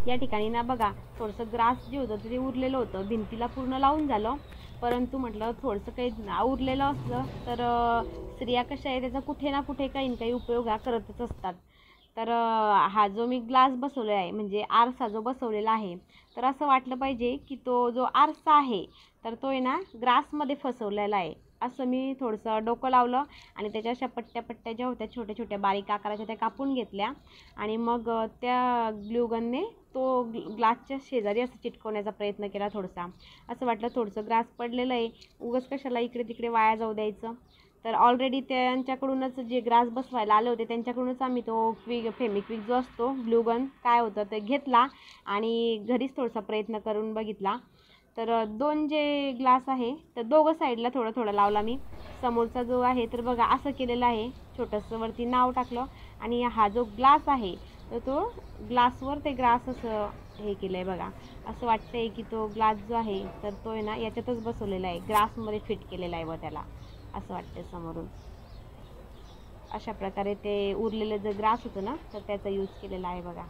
या ठिकाणी ना बघा थोडंसं ग्रास जे होतं ते उरलेलं होतं, भिंतीला पूर्ण लावून झालं, परंतु म्हटलं थोडंसं काही उरलेलं असलं तर स्त्रिया कशा आहे त्याचा कुठे ना कुठे काही ना काही उपयोग हा करतच असतात. तर हा जो मी ग्लास बसवला आहे म्हणजे आरसा जो बसवलेला आहे, तर असं वाटलं पाहिजे की तो जो आरसा आहे तर तो आहे ना ग्रासमध्ये फसवलेला आहे, असं मी थोडंसं डोकं लावलं आणि त्याच्या अशा पट्ट्या ज्या होत्या छोट्या छोट्या बारीक आकाराच्या त्या कापून घेतल्या आणि मग त्या ग्लूगनने तो ग्लासच्या शेजारी असं चिटकवण्याचा प्रयत्न केला थोडासा. असं वाटलं थोडंसं ग्रास पडलेलं आहे, उगाच कशाला इकडे तिकडे वाया जाऊ द्यायचं. तर ऑलरेडी त्यांच्याकडूनच जे ग्रास बसवायला आले होते त्यांच्याकडूनच आम्ही तो फेमिक्विक जो असतो ग्लूगन काय होतं ते घेतला आणि घरीच थोडासा प्रयत्न करून बघितला. तर 2 जे ग्लास आहे तर दोघं साईडला थोडं थोडं लावला मी. समोरचा जो आहे तर बघा असं केलेलं आहे, छोटंसं वरती नाव टाकलं आणि हा जो ग्लास आहे तर तो ग्लासवर ते ग्रास असं हे केलं आहे बघा. असं वाटतं आहे की तो ग्लास जो आहे तर तो आहे ना याच्यातच बसवलेला आहे, ग्रासमध्ये फिट केलेला आहे व त्याला असं वाटतं समोरून. अशा प्रकारे ते उरलेलं जे ग्रास होतं ना तर त्याचा यूज केलेला आहे बघा.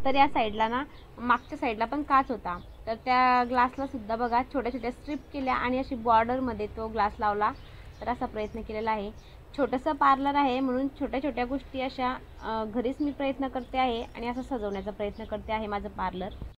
तर या साईडला ना मागच्या साईडला पण काच होता, तर त्या ग्लासला सुद्धा बघा छोट्या छोट्या स्ट्रिप केल्या आणि अशी बॉर्डरमध्ये तो ग्लास लावला. तर असा प्रयत्न केलेला आहे. छोटंसं पार्लर आहे म्हणून छोट्या छोट्या गोष्टी अशा घरीच मी प्रयत्न करते आहे आणि असं सजवण्याचा प्रयत्न करते आहे माझं पार्लर.